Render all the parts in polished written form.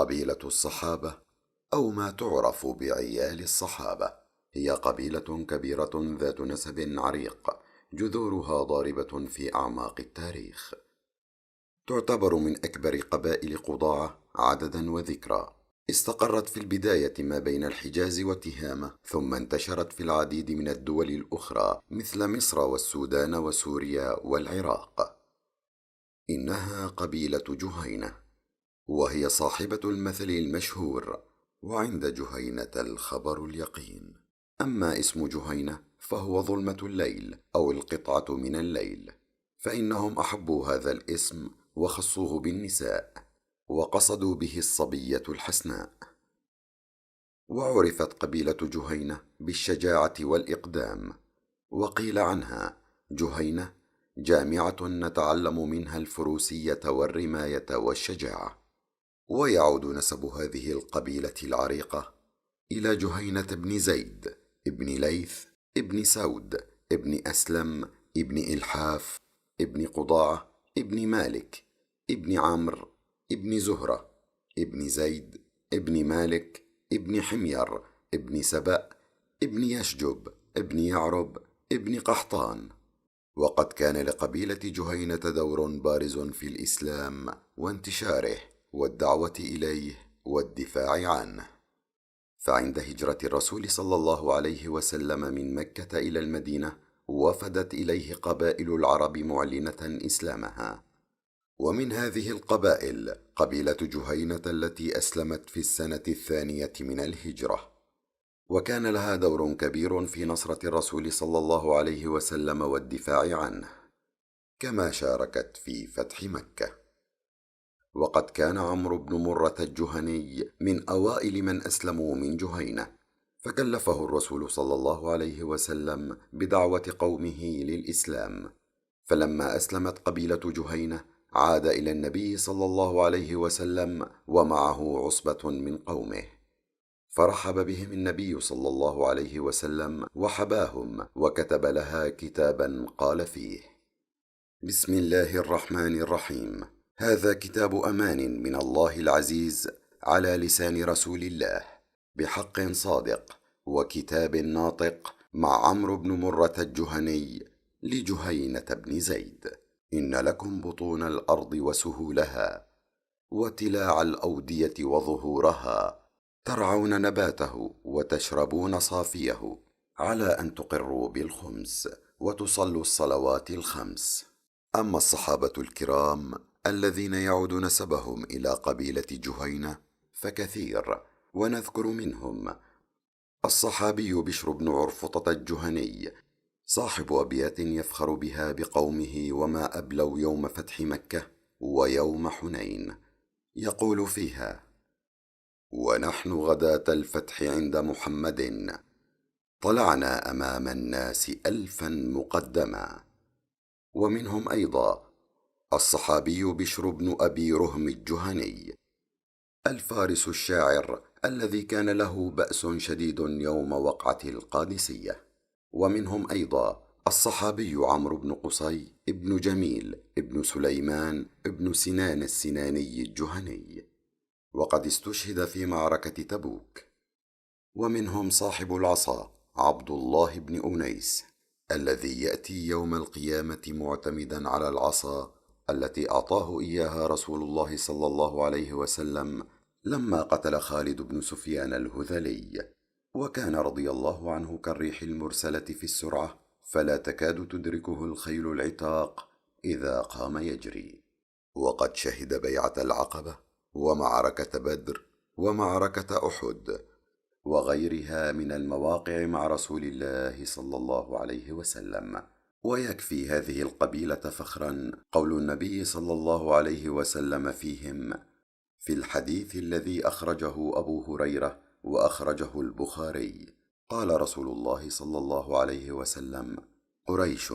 قبيلة الصحابة أو ما تعرف بعيال الصحابة هي قبيلة كبيرة ذات نسب عريق، جذورها ضاربة في أعماق التاريخ. تعتبر من أكبر قبائل قضاعة عددا وذكرى. استقرت في البداية ما بين الحجاز وتهامة، ثم انتشرت في العديد من الدول الأخرى مثل مصر والسودان وسوريا والعراق. إنها قبيلة جهينة، وهي صاحبة المثل المشهور: وعند جهينة الخبر اليقين. أما اسم جهينة فهو ظلمة الليل أو القطعة من الليل، فإنهم أحبوا هذا الاسم وخصوه بالنساء، وقصدوا به الصبية الحسناء. وعرفت قبيلة جهينة بالشجاعة والإقدام، وقيل عنها جهينة جامعة نتعلم منها الفروسية والرماية والشجاعة. ويعود نسب هذه القبيلة العريقة إلى جهينة بن زيد ابن ليث ابن سود ابن أسلم ابن إلحاف ابن قضاعة ابن مالك ابن عمرو ابن زهرة ابن زيد ابن مالك ابن حمير ابن سبأ ابن يشجب ابن يعرب ابن قحطان. وقد كان لقبيلة جهينة دور بارز في الإسلام وانتشاره والدعوة إليه والدفاع عنه. فعند هجرة الرسول صلى الله عليه وسلم من مكة إلى المدينة، وفدت إليه قبائل العرب معلنة إسلامها. ومن هذه القبائل قبيلة جهينة التي أسلمت في السنة الثانية من الهجرة، وكان لها دور كبير في نصرة الرسول صلى الله عليه وسلم والدفاع عنه، كما شاركت في فتح مكة. وقد كان عمرو بن مرة الجهني من أوائل من أسلموا من جهينة، فكلفه الرسول صلى الله عليه وسلم بدعوة قومه للإسلام. فلما أسلمت قبيلة جهينة عاد إلى النبي صلى الله عليه وسلم ومعه عصبة من قومه، فرحب بهم النبي صلى الله عليه وسلم وحباهم، وكتب لها كتابا قال فيه: بسم الله الرحمن الرحيم، هذا كتاب أمان من الله العزيز على لسان رسول الله بحق صادق وكتاب ناطق مع عمرو بن مرة الجهني لجهينة بن زيد. إن لكم بطون الأرض وسهولها وتلاع الأودية وظهورها، ترعون نباته وتشربون صافيه، على أن تقروا بالخمس وتصلوا الصلوات الخمس. أما الصحابة الكرام الذين يعود نسبهم إلى قبيلة جهينة فكثير، ونذكر منهم الصحابي بشر بن عرفطة الجهني، صاحب أبيات يفخر بها بقومه وما أبلوا يوم فتح مكة ويوم حنين، يقول فيها: ونحن غداة الفتح عند محمد، طلعنا أمام الناس ألفا مقدما. ومنهم أيضا الصحابي بشر بن أبي رهم الجهني، الفارس الشاعر الذي كان له بأس شديد يوم وقعة القادسية. ومنهم أيضا الصحابي عمرو بن قصي ابن جميل ابن سليمان ابن سنان السناني الجهني، وقد استشهد في معركة تبوك. ومنهم صاحب العصا عبد الله بن أنيس، الذي يأتي يوم القيامة معتمدا على العصا التي أعطاه إياها رسول الله صلى الله عليه وسلم لما قتل خالد بن سفيان الهذلي. وكان رضي الله عنه كالريح المرسلة في السرعة، فلا تكاد تدركه الخيل العتاق إذا قام يجري. وقد شهد بيعة العقبة ومعركة بدر ومعركة أحد وغيرها من المواقع مع رسول الله صلى الله عليه وسلم. ويكفي هذه القبيلة فخرا قول النبي صلى الله عليه وسلم فيهم في الحديث الذي أخرجه أبو هريرة وأخرجه البخاري، قال رسول الله صلى الله عليه وسلم: قريش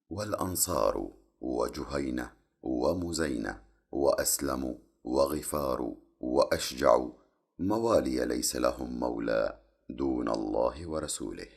والأنصار وجهينة ومزينة وأسلم وغفار وأشجع، موالي ليس لهم مولى دون الله ورسوله.